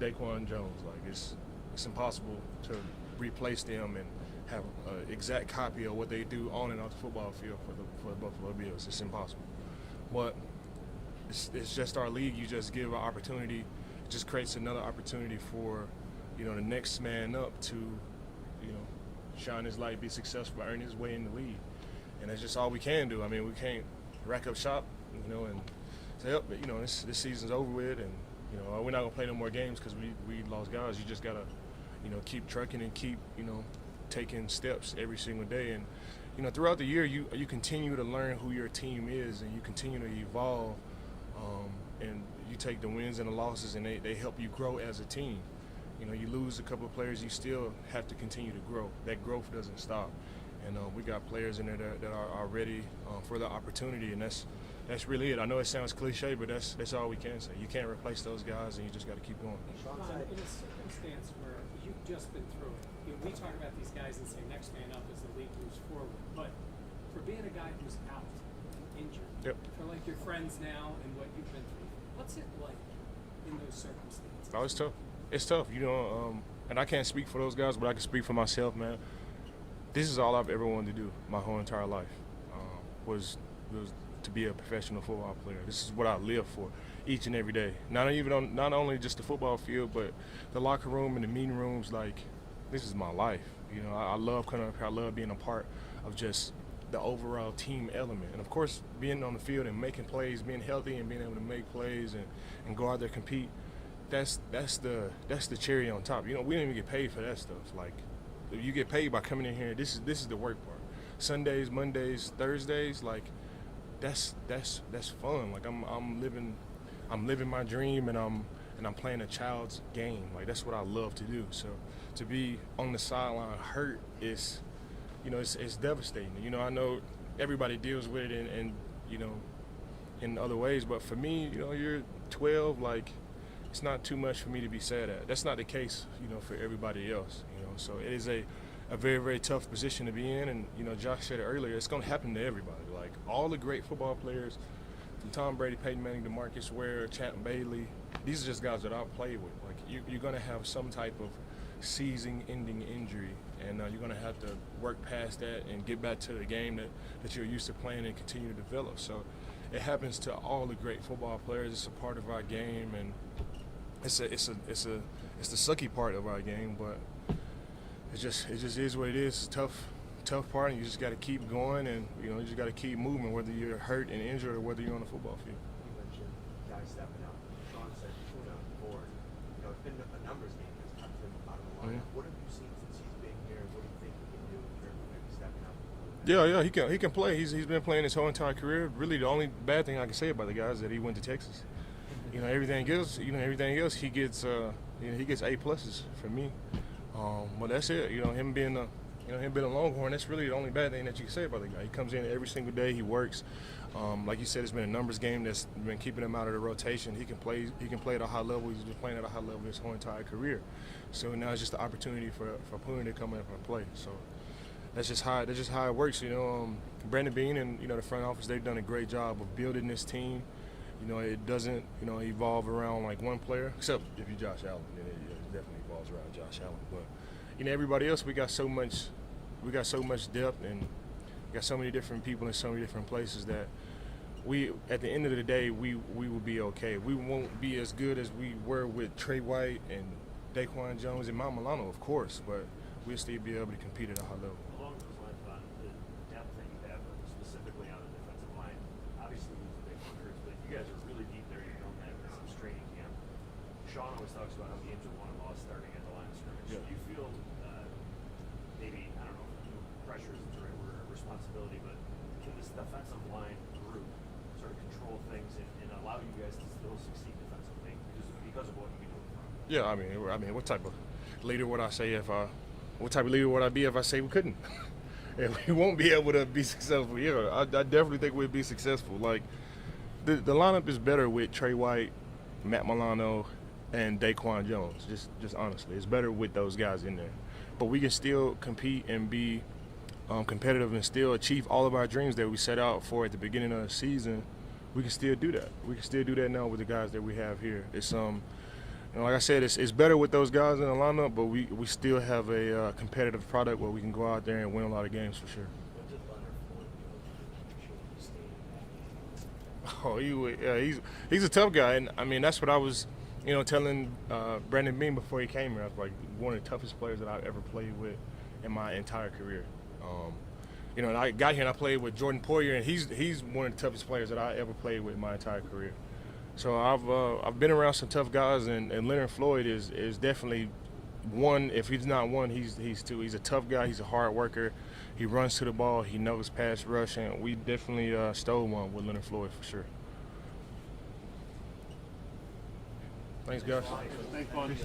Daquan Jones. Like it's impossible to replace them and have an exact copy of what they do on and off the football field for the Buffalo Bills. It's impossible. But it's just our league. You just give an opportunity. It just creates another opportunity for, the next man up to, shine his light, be successful, earn his way in the league. And that's just all we can do. I mean, we can't rack up shop, and say, this season's over with, and, we're not going to play no more games because we lost guys. You just got to, keep trucking and keep, taking steps every single day. And, throughout the year, you continue to learn who your team is, and you continue to evolve, and you take the wins and the losses, and they help you grow as a team. You lose a couple of players, you still have to continue to grow. That growth doesn't stop. And we got players in there that are ready for the opportunity, and that's really it. I know it sounds cliche, but that's all we can say. You can't replace those guys, and you just got to keep going. Sean, in a circumstance where you've just been through it, we talk about these guys and say next man up as the league moves forward, but for being a guy who's out, injured, yep. for like your friends now and what you've been through, what's it like in those circumstances? Oh, it's tough. It's tough, and I can't speak for those guys, but I can speak for myself, man. This is all I've ever wanted to do my whole entire life, was to be a professional football player. This is what I live for each and every day. Not only just the football field, but the locker room and the meeting rooms. Like, this is my life. I love coming up here. I love being a part of just the overall team element. And of course, being on the field and making plays, being healthy and being able to make plays and go out there and compete. That's the cherry on top. We don't even get paid for that stuff. Like, you get paid by coming in here. This is the work part. Sundays, Mondays, Thursdays, like that's fun. Like I'm living my dream, and I'm playing a child's game. Like, that's what I love to do. So to be on the sideline hurt is, it's devastating. I know everybody deals with it and in other ways, but for me, you're 12, like, it's not too much for me to be sad at. That's not the case, for everybody else. So it is a very, very tough position to be in, and Josh said it earlier. It's going to happen to everybody. Like, all the great football players, from Tom Brady, Peyton Manning, DeMarcus Ware, Champ Bailey. These are just guys that I've played with. Like, you're going to have some type of season-ending injury, and you're going to have to work past that and get back to the game that you're used to playing and continue to develop. So it happens to all the great football players. It's a part of our game, and it's the sucky part of our game, but it just is what it is. It's a tough part, and you just got to keep going, and you just got to keep moving, whether you're hurt and injured or whether you're on the football field. You mentioned guys stepping up. Sean said before the board, it's been a numbers game that's kept him out of the lineup. What have you seen since he's been here? What do you think he can do in terms of maybe stepping up? Yeah, he can play. He's been playing his whole entire career. Really, the only bad thing I can say about the guy is that he went to Texas. Everything else, he gets A pluses from me. But that's it. Him being a Longhorn, that's really the only bad thing that you can say about the guy. He comes in every single day. He works. Like you said, it's been a numbers game that's been keeping him out of the rotation. He can play at a high level. He's been playing at a high level his whole entire career. So now it's just the opportunity for Puna to come up and play. So that's just how it works. Brandon Beane and the front office, they've done a great job of building this team. It doesn't evolve around like one player, except if you're Josh Allen, then it definitely evolves around Josh Allen. But everybody else, we got so much depth, and we got so many different people in so many different places that we, at the end of the day, we will be okay. We won't be as good as we were with Trey White and Daquan Jones and Mount Milano, of course, but we'll still be able to compete at a high level. Along those lines, Von, the depth that you have, specifically on the defensive line, obviously these are big recruits, but you guys are really deep there. You don't have some training camp. Sean always talks about how games are won and lost starting at the line of scrimmage. Yeah. Do you feel maybe, I don't know if pressure is the right word or responsibility, but can this defensive line group sort of control things and allow you guys to still succeed defensively because of what you can do in front? Yeah, I mean, what type of leader would I say what type of leader would I be if I say we couldn't? And we won't be able to be successful. Yeah, I definitely think we'd be successful. Like, the lineup is better with Trey White, Matt Milano, and Daquan Jones. Just honestly, it's better with those guys in there. But we can still compete and be competitive and still achieve all of our dreams that we set out for at the beginning of the season. We can still do that. We can still do that now with the guys that we have here. It's like I said, it's better with those guys in the lineup, but we still have a competitive product where we can go out there and win a lot of games for sure. What did Leonard Floyd do to make sure he stayed in that game? Oh, he's a tough guy, and I mean that's what I was, telling Brandon Bean before he came here. I was like one of the toughest players that I've ever played with in my entire career. And I got here and I played with Jordan Poyer, and he's one of the toughest players that I ever played with in my entire career. So I've been around some tough guys, and Leonard Floyd is definitely one. If he's not one, he's two. He's a tough guy. He's a hard worker. He runs to the ball. He knows pass rush, and we definitely stole one with Leonard Floyd for sure. Thanks, guys. Thanks, Bonnie.